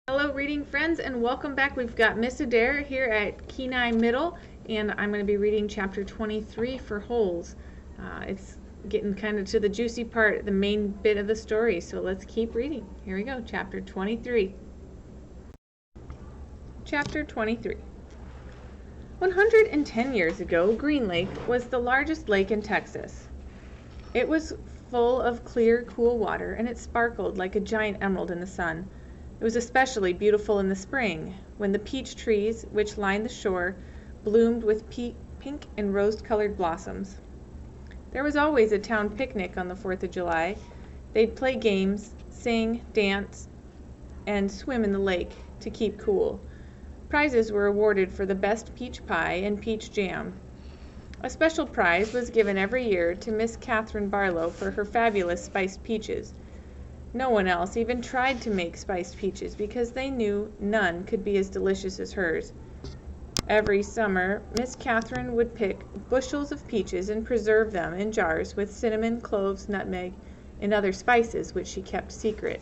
Hello reading friends, and welcome back. We've got Miss Adair here at Kenai Middle, and I'm going to be reading chapter 23 for holes. It's getting kind of to the juicy part, the main bit of the story, so let's keep reading. Here we go, chapter 23. Chapter 23. 110 years ago, Green Lake was the largest lake in Texas. It was full of clear, cool water, and it sparkled like a giant emerald in the sun. It was especially beautiful in the spring, when the peach trees, which lined the shore, bloomed with pink and rose-colored blossoms. There was always a town picnic on the 4th of July. They'd play games, sing, dance, and swim in the lake to keep cool. Prizes were awarded for the best peach pie and peach jam. A special prize was given every year to Miss Catherine Barlow for her fabulous spiced peaches. No one else even tried to make spiced peaches because they knew none could be as delicious as hers. Every summer, Miss Catherine would pick bushels of peaches and preserve them in jars with cinnamon, cloves, nutmeg, and other spices which she kept secret.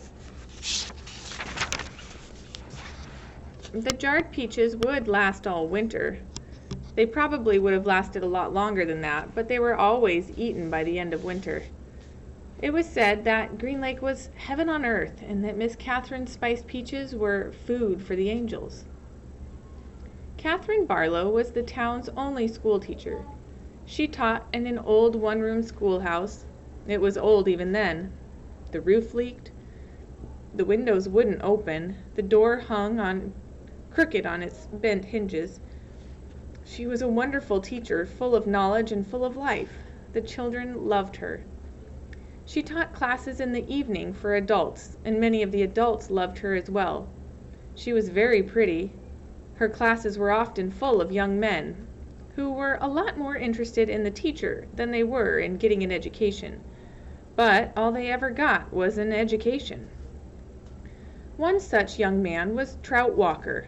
The jarred peaches would last all winter. They probably would have lasted a lot longer than that, but they were always eaten by the end of winter. It was said that Green Lake was heaven on earth, and that Miss Catherine's spiced peaches were food for the angels. Catherine Barlow was the town's only school teacher. She taught in an old one-room schoolhouse. It was old even then. The roof leaked. The windows wouldn't open. The door hung crooked on its bent hinges. She was a wonderful teacher, full of knowledge and full of life. The children loved her. She taught classes in the evening for adults, and many of the adults loved her as well. She was very pretty. Her classes were often full of young men, who were a lot more interested in the teacher than they were in getting an education. But all they ever got was an education. One such young man was Trout Walker.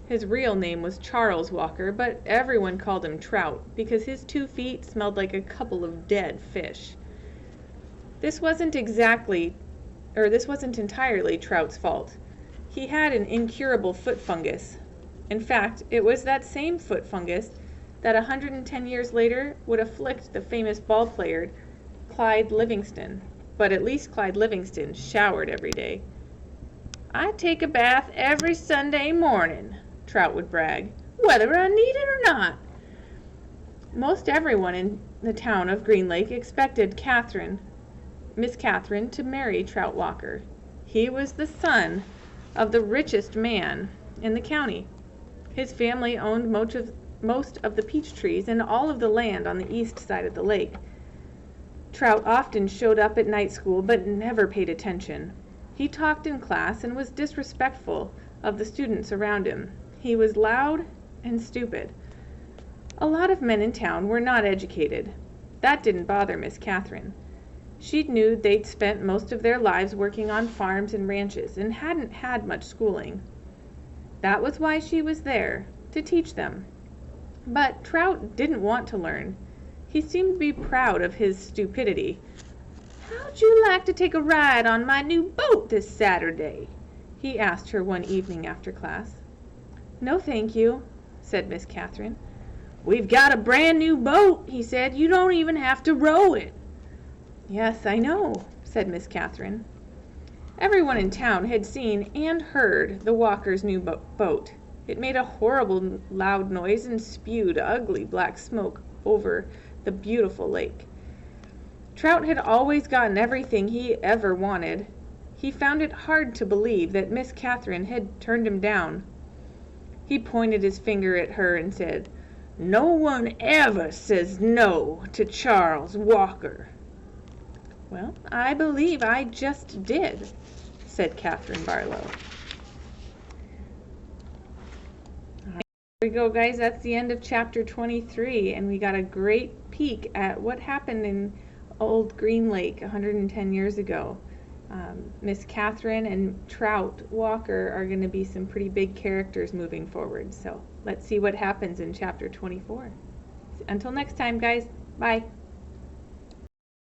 His real name was Charles Walker, but everyone called him Trout because his 2 feet smelled like a couple of dead fish. This wasn't entirely Trout's fault. He had an incurable foot fungus. In fact, it was that same foot fungus that 110 years later would afflict the famous ball player Clyde Livingston. But at least Clyde Livingston showered every day. "I take a bath every Sunday morning," Trout would brag, "whether I need it or not." Most everyone in the town of Green Lake expected Miss Catherine to marry Trout Walker. He was the son of the richest man in the county. His family owned most of the peach trees and all of the land on the east side of the lake. Trout often showed up at night school but never paid attention. He talked in class and was disrespectful of the students around him. He was loud and stupid. A lot of men in town were not educated. That didn't bother Miss Catherine. She knew they'd spent most of their lives working on farms and ranches and hadn't had much schooling. That was why she was there, to teach them. But Trout didn't want to learn. He seemed to be proud of his stupidity. "How'd you like to take a ride on my new boat this Saturday?" he asked her one evening after class. "No, thank you," said Miss Catherine. "We've got a brand new boat," he said. "You don't even have to row it." "Yes, I know," said Miss Catherine. Everyone in town had seen and heard the Walkers' new boat. It made a horrible loud noise and spewed ugly black smoke over the beautiful lake. Trout had always gotten everything he ever wanted. He found it hard to believe that Miss Catherine had turned him down. He pointed his finger at her and said, "No one ever says no to Charles Walker." "Well, I believe I just did," said Catherine Barlow. Here we go, guys. That's the end of chapter 23, and we got a great peek at what happened in old Green Lake 110 years ago. Miss Catherine and Trout Walker are going to be some pretty big characters moving forward, so let's see what happens in chapter 24. Until next time, guys. Bye.